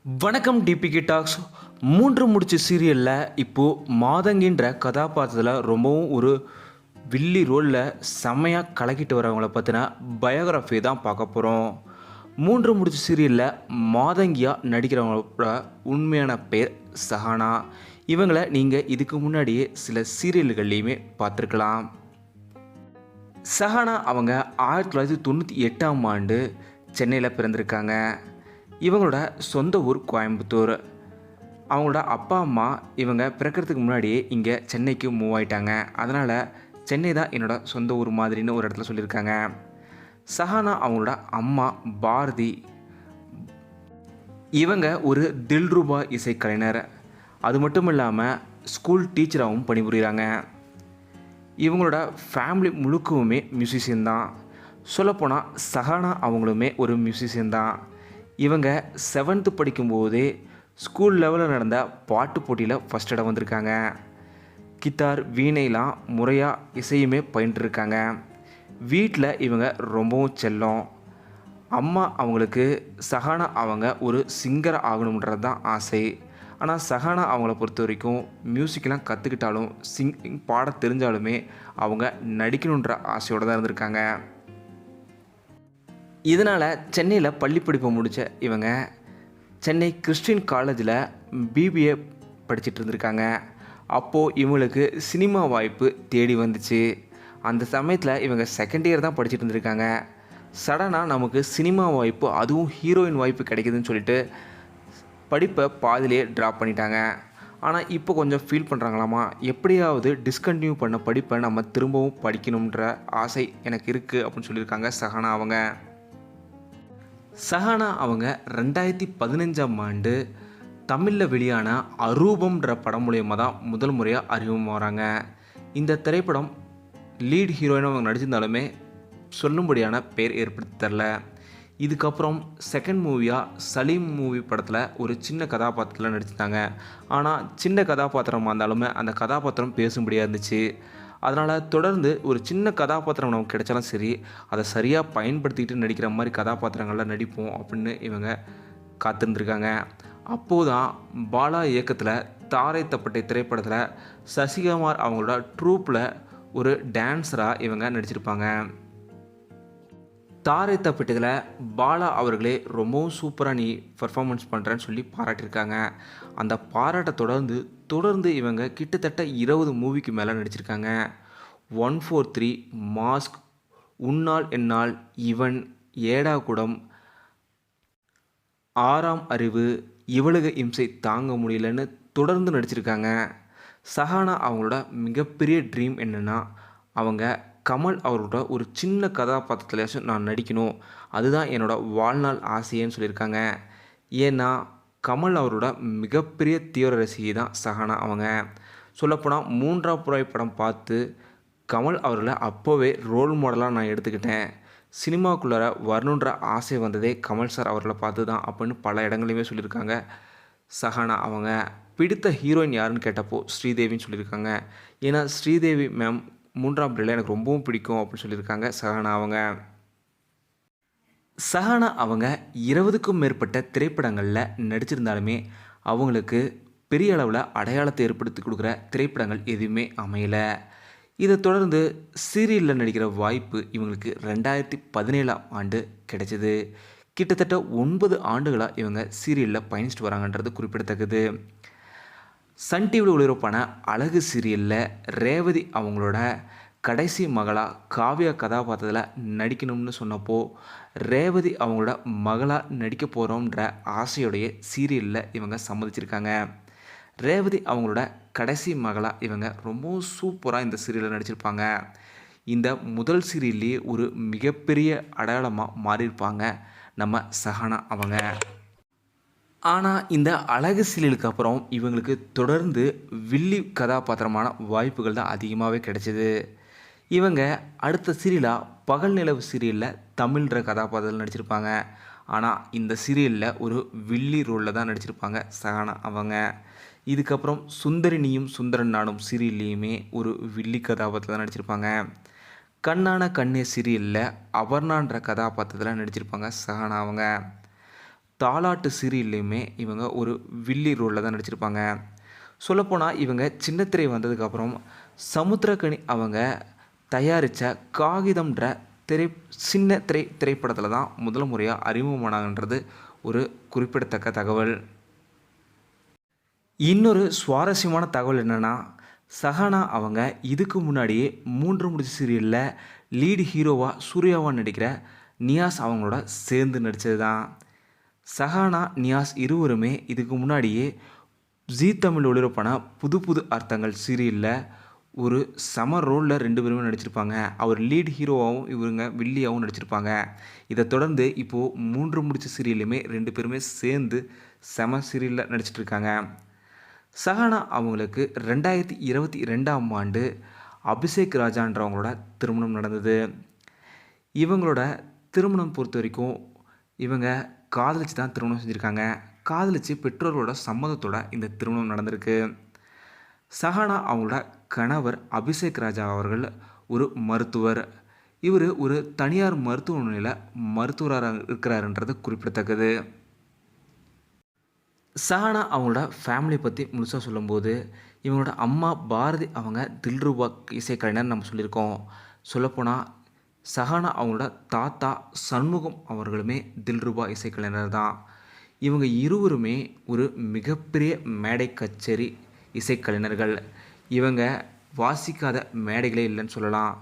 வணக்கம் DPK tax. மூன்று முடிச்சு சீரியலில் இப்போது மாதங்கின்ற கதாபாத்திரத்தில் ரொம்பவும் ஒரு வில்லி ரோலில் செம்மையாக கலக்கிட்டு வரவங்கள பற்றின பயோகிராஃபி தான் பார்க்க போகிறோம். மூன்று முடிச்சு சீரியலில் மாதங்கியாக நடிக்கிறவங்களோட உண்மையான பேர் சஹானா. இவங்களை நீங்கள் இதுக்கு முன்னாடியே சில சீரியல்கள்லேயுமே பார்த்துருக்கலாம். சஹானா அவங்க 1998ஆம் ஆண்டு சென்னையில் பிறந்திருக்காங்க. இவங்களோட சொந்த ஊர் கோயம்புத்தூர். அவங்களோட அப்பா அம்மா இவங்க பிறக்கிறதுக்கு முன்னாடியே இங்கே சென்னைக்கு மூவ் ஆகிட்டாங்க. அதனால் சென்னை தான் என்னோடய சொந்த ஊர் மாதிரின்னு ஒரு இடத்துல சொல்லியிருக்காங்க. சஹானா அவங்களோட அம்மா பாரதி. இவங்க ஒரு தில்ருபா இசைக்கலைஞர். அது மட்டும் இல்லாமல் ஸ்கூல் டீச்சராகவும் பணிபுரிகிறாங்க. இவங்களோட ஃபேமிலி முழுக்கவுமே மியூசிஷியன் தான். சொல்லப்போனால் சஹானா அவங்களுமே ஒரு மியூசிஷியன் தான். இவங்க 7th படிக்கும்போதே ஸ்கூல் லெவலில் நடந்த பாட்டு போட்டியில் ஃபஸ்ட் இடம் வந்திருக்காங்க. கித்தார் வீணைலாம் முறையாக இசையுமே பயின்றுருக்காங்க. வீட்டில் இவங்க ரொம்பவும் செல்லம். அம்மா அவங்களுக்கு சஹானா அவங்க ஒரு சிங்கர் ஆகணுன்றது தான் ஆசை. ஆனால் சஹானா அவங்கள பொறுத்த வரைக்கும் மியூசிக்கெலாம் கற்றுக்கிட்டாலும் சிங்கிங் பாட தெரிஞ்சாலுமே அவங்க நடிக்கணுன்ற ஆசையோடு தான் இருந்திருக்காங்க. இதனால் சென்னையில் பள்ளி படிப்பை முடித்த இவங்க சென்னை கிறிஸ்டின் காலேஜில் பிபிஏ படிச்சுட்டு இருந்திருக்காங்க. அப்போது இவங்களுக்கு சினிமா வாய்ப்பு தேடி வந்துச்சு. அந்த சமயத்தில் இவங்க செகண்ட் இயர் தான் படிச்சுட்டு இருந்திருக்காங்க. சடனாக நமக்கு சினிமா வாய்ப்பு, அதுவும் ஹீரோயின் வாய்ப்பு கிடைக்குதுன்னு சொல்லிட்டு படிப்பை பாதிலே ட்ராப் பண்ணிட்டாங்க. ஆனால் இப்போ கொஞ்சம் ஃபீல் பண்ணுறாங்களாமா, எப்படியாவது டிஸ்கண்டினியூ பண்ண படிப்பை நம்ம திரும்பவும் படிக்கணுன்ற ஆசை எனக்கு இருக்குது அப்படின்னு சொல்லியிருக்காங்க சஹானா அவங்க. சஹானா அவங்க 2015ஆம் ஆண்டு தமிழில் வெளியான அரூபம்ன்ற படம் மூலியமாக தான் முதல் முறையாக அறிமுகமாகறாங்க. இந்த திரைப்படம் லீட் ஹீரோயினாக அவங்க நடிச்சிருந்தாலுமே சொல்லும்படியான பேர் ஏற்படுத்தி தரல. இதுக்கப்புறம் செகண்ட் மூவியாக சலீம் மூவி படத்தில் ஒரு சின்ன கதாபாத்திரத்தில் நடிச்சிருந்தாங்க. ஆனால் சின்ன கதாபாத்திரமாக இருந்தாலுமே அந்த கதாபாத்திரம் பேசும்படியாக இருந்துச்சு. அதனால் தொடர்ந்து ஒரு சின்ன கதாபாத்திரம் நமக்கு கிடைச்சாலும் சரி, அதை சரியாக பயன்படுத்திக்கிட்டு நடிக்கிற மாதிரி கதாபாத்திரங்களில் நடிப்போம் அப்படின்னு இவங்க காத்திருந்துருக்காங்க. அப்போது தான் பாலா இயக்கத்தில் தாரை தப்பட்டை திரைப்படத்தில் சசிகுமார் அவங்களோட ட்ரூப்பில் ஒரு டான்ஸராக இவங்க நடிச்சிருப்பாங்க. தாரை தப்பட்டத்தில் பாலா அவர்களே ரொம்பவும் சூப்பராக நீ பர்ஃபார்மன்ஸ் பண்ணுறேன்னு சொல்லி பாராட்டியிருக்காங்க. அந்த பாராட்டை தொடர்ந்து இவங்க கிட்டத்தட்ட 20 மூவிக்கு மேலே நடிச்சிருக்காங்க. 143, மாஸ்க், உன்னால் என்னால், இவன், ஏடாகுடம், 6ஆம் அறிவு, இவளுக இம்சை தாங்க முடியலன்னு தொடர்ந்து நடிச்சிருக்காங்க. சஹானா அவங்களோட மிகப்பெரிய ட்ரீம் என்னென்னா, அவங்க கமல் அவரோட ஒரு சின்ன கதாபாத்திரத்துலேயாச்சும் நான் நடிக்கணும், அதுதான் என்னோடய வாழ்நாள் ஆசையேன்னு சொல்லியிருக்காங்க. ஏன்னா கமல் அவரோட மிகப்பெரிய தீவிர ரசிகை தான் சஹானா அவங்க. சொல்லப்போனால் 3ஆம் புகைப்படம் பார்த்து கமல் அவர்களை அப்போவே ரோல் மாடலாக நான் எடுத்துக்கிட்டேன். சினிமாக்குள்ளார வரணுன்ற ஆசை வந்ததே கமல் சார் அவர்களை பார்த்து தான் அப்படின்னு பல இடங்களையுமே சொல்லியிருக்காங்க சஹானா அவங்க. பிடித்த ஹீரோயின் யாருன்னு கேட்டப்போ ஸ்ரீதேவின்னு சொல்லியிருக்காங்க. ஏன்னா ஸ்ரீதேவி மேம் 3ஆம் பிள்ளையில் எனக்கு ரொம்பவும் பிடிக்கும் அப்படின்னு சொல்லியிருக்காங்க சஹானா அவங்க. சஹானா அவங்க 20க்கும் மேற்பட்ட திரைப்படங்களில் நடிச்சிருந்தாலுமே அவங்களுக்கு பெரிய அளவில் அடையாளத்தை ஏற்படுத்தி கொடுக்குற திரைப்படங்கள் எதுவுமே அமையலை. இதை தொடர்ந்து சீரியலில் நடிக்கிற வாய்ப்பு இவங்களுக்கு 2017ஆம் ஆண்டு கிடைச்சிது. கிட்டத்தட்ட 9 ஆண்டுகளாக இவங்க சீரியலில் பயணிச்சுட்டு வராங்கன்றது குறிப்பிடத்தக்கது. சன் டிவியில் ஒளிபரப்பான அழகு சீரியலில் ரேவதி அவங்களோட கடைசி மகளாக காவியா கதாபாத்திரத்தில் நடிக்கணும்னு சொன்னப்போ ரேவதி அவங்களோட மகளாக நடிக்க போகிறோன்ற ஆசையோடைய சீரியலில் இவங்க சம்மதிச்சிருக்காங்க. ரேவதி அவங்களோட கடைசி மகளாக இவங்க ரொம்பவும் சூப்பராக இந்த சீரியலில் நடிச்சிருப்பாங்க. இந்த முதல் சீரியல்லையே ஒரு மிகப்பெரிய அடையாளமாக மாறியிருப்பாங்க நம்ம சஹானா அவங்க. ஆனால் இந்த அழகு சீரியலுக்கு அப்புறம் இவங்களுக்கு தொடர்ந்து வில்லி கதாபாத்திரமான வாய்ப்புகள் தான் அதிகமாகவே கிடைச்சிது. இவங்க அடுத்த சீரியலாக பகல் நிலவு சீரியலில் தமிழ்ன்ற கதாபாத்திரத்தில் நடிச்சிருப்பாங்க. ஆனால் இந்த சீரியலில் ஒரு வில்லி ரோலில் தான் நடிச்சிருப்பாங்க சஹானா அவங்க. இதுக்கப்புறம் சுந்தரினியும் சுந்தரன் நானும் சீரியல்லையுமே ஒரு வில்லி கதாபாத்திரத்தில் நடிச்சிருப்பாங்க. கண்ணான கண்ணே சீரியலில் அபர்ணான்ற கதாபாத்திரத்தில் நடிச்சிருப்பாங்க சஹானா அவங்க. தாலாட்டு சீரியல்லையுமே இவங்க ஒரு வில்லி ரோலில் தான் நடிச்சிருப்பாங்க. சொல்லப்போனால் இவங்க சின்னத்திரை வந்ததுக்கப்புறம் சமுத்திரக்கனி அவங்க தயாரித்த காகிதம்ன்ற திரை சின்ன திரைப்படத்தில் தான் முதல் முறையாக அறிமுகமானாங்கன்றது ஒரு குறிப்பிடத்தக்க தகவல். இன்னொரு சுவாரஸ்யமான தகவல் என்னென்னா, சஹானா அவங்க இதுக்கு முன்னாடியே 3 முடிச்சு சீரியலில் லீடு ஹீரோவாக சூர்யாவா நடிக்கிற நியாஸ் அவங்களோட சேர்ந்து நடித்தது தான். சஹானா, நியாஸ் இருவருமே இதுக்கு முன்னாடியே ஜீ தமிழ் ஒளிபரப்பான புது புது அர்த்தங்கள் சீரியலில் ஒரு செம ரோலில் 2 பேருமே நடிச்சிருப்பாங்க. அவர் லீட் ஹீரோவாகவும் இவங்க வில்லியாகவும் நடிச்சிருப்பாங்க. இதை தொடர்ந்து இப்போது 3 முடிச்சு சீரியல்லையுமே 2 பேருமே சேர்ந்து செம சீரியலில் நடிச்சிட்ருக்காங்க. சஹானா அவங்களுக்கு 2022ஆம் ஆண்டு அபிஷேக் ராஜான்றவங்களோட திருமணம் நடந்தது. இவங்களோட திருமணம் பொறுத்த வரைக்கும் இவங்க காதலிச்சு தான் திருமணம் செஞ்சுருக்காங்க. காதலிச்சு பெற்றோர்களோட சம்மதத்தோட இந்த திருமணம் நடந்திருக்கு. சஹானா அவங்களோட கணவர் அபிஷேக் ராஜா அவர்கள் ஒரு மருத்துவர். இவர் ஒரு தனியார் மருத்துவமனையில் மருத்துவராக இருக்கிறாருன்றது குறிப்பிடத்தக்கது. சஹானா அவங்களோட ஃபேமிலி பற்றி முழுசாக சொல்லும்போது, இவங்களோட அம்மா பாரதி அவங்க தில்ருபா இசைக்கலைஞர் நம்ம சொல்லியிருக்கோம். சொல்லப்போனால் சஹானா அவங்களோட தாத்தா சண்முகம் அவர்களுமே தில்ருபா இசைக்கலைஞர் தான். இவங்க இருவருமே ஒரு மிகப்பெரிய மேடை கச்சேரி இசைக்கலைஞர்கள். இவங்க வாசிக்காத மேடைகளே இல்லைன்னு சொல்லலாம்.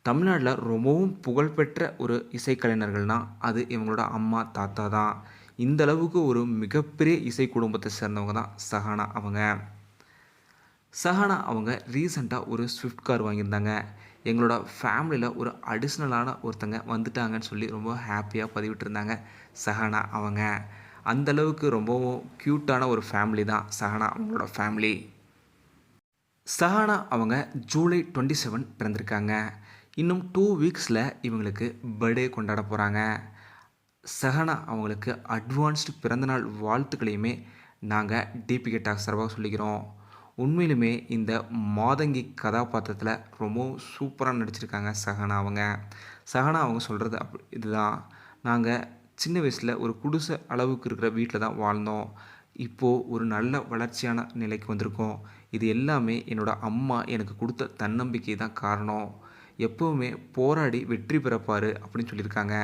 தமிழ்நாட்டில் ரொம்பவும் புகழ்பெற்ற ஒரு இசைக்கலைஞர்கள்னால் அது இவங்களோட அம்மா தாத்தா தான். இந்த அளவுக்கு ஒரு மிகப்பெரிய இசை குடும்பத்தை சேர்ந்தவங்க தான் சஹானா அவங்க. சஹானா அவங்க ரீசெண்டாக ஒரு ஸ்விஃப்ட் கார் வாங்கியிருந்தாங்க. எங்களோட ஃபேமிலியில் ஒரு அடிஷ்னலான ஒருத்தங்க வந்துட்டாங்கன்னு சொல்லி ரொம்ப ஹாப்பியாக பதிவிட்டிருந்தாங்க சஹானா அவங்க. அந்தளவுக்கு ரொம்பவும் க்யூட்டான ஒரு ஃபேமிலி தான் சஹானா அவங்களோட ஃபேமிலி. சஹானா அவங்க ஜூலை 27 பிறந்திருக்காங்க. இன்னும் 2 வீக்ஸில் இவங்களுக்கு பர்த்டே கொண்டாட போகிறாங்க. சஹானா அவங்களுக்கு அட்வான்ஸ்டு பிறந்தநாள் வாழ்த்துக்களையுமே நாங்கள் டிபிகே டாக்ஸ் சார்பாக சொல்லிக்கிறோம். உண்மையிலுமே இந்த மாதங்கி கதாபாத்திரத்தில் ரொம்பவும் சூப்பராக நடிச்சிருக்காங்க சஹானா அவங்க. சஹானா அவங்க சொல்கிறது இதுதான், நாங்கள் சின்ன வயசில் ஒரு குடிசை அளவுக்கு இருக்கிற வீட்டில் தான் வாழ்ந்தோம். இப்போது ஒரு நல்ல வளர்ச்சியான நிலைக்கு வந்திருக்கோம். இது எல்லாமே என்னோடய அம்மா எனக்கு கொடுத்த தன்னம்பிக்கை தான் காரணம். எப்போவுமே போராடி வெற்றி பெறப்பார் அப்படின்னு சொல்லியிருக்காங்க.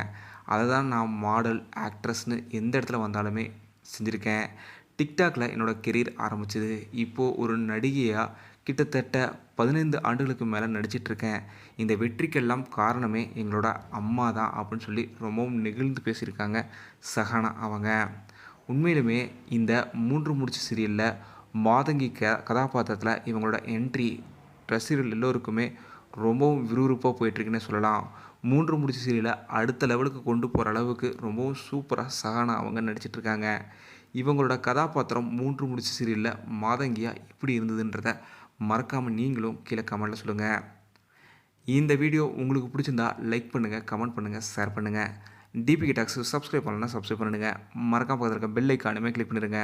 அதை தான் நான் மாடல் ஆக்ட்ரஸ்னு எந்த இடத்துல வந்தாலுமே செஞ்சுருக்கேன். டிக்டாக்ல என்னோடய கெரியர் ஆரம்பிச்சது. இப்போது ஒரு நடிகையாக கிட்டத்தட்ட 15 ஆண்டுகளுக்கு மேலே நடிச்சிட்ருக்கேன். இந்த வெற்றிக்கெல்லாம் காரணமே எங்களோட அம்மா தான் அப்படின்னு சொல்லி ரொம்பவும் நெகிழ்ந்து பேசியிருக்காங்க சஹானா அவங்க. உண்மையிலுமே இந்த 3 முடிச்சு சீரியலில் மாதங்கி கதாபாத்திரத்தில் இவங்களோட என்ட்ரி ரசிகர்கள் எல்லோருக்குமே ரொம்பவும் விறுவிறுப்பாக போயிட்டுருக்குன்னு சொல்லலாம். 3 முடிச்சு சீரியலை அடுத்த லெவலுக்கு கொண்டு போகிற அளவுக்கு ரொம்பவும் சூப்பராக சஹானா அவங்க நடிச்சிட்ருக்காங்க. இவங்களோட கதாபாத்திரம் 3 முடிச்சு சீரியலில் மாதங்கியாக எப்படி இருந்ததுன்றதை மறக்காமல் நீங்களும் கீழே கமெண்ட்டில் சொல்லுங்கள். இந்த வீடியோ உங்களுக்கு பிடிச்சிருந்தா லைக் பண்ணுங்கள், கமெண்ட் பண்ணுங்கள், ஷேர் பண்ணுங்கள். டிபிகே டாக்ஸ் சப்ஸ்கிரைப் பண்ணலன்னா சப்ஸ்கிரைப் பண்ணுங்கள். மறக்காம பக்கத்தில் இருக்க பெல் ஐக்கானுமே கிளிக் பண்ணிடுங்க.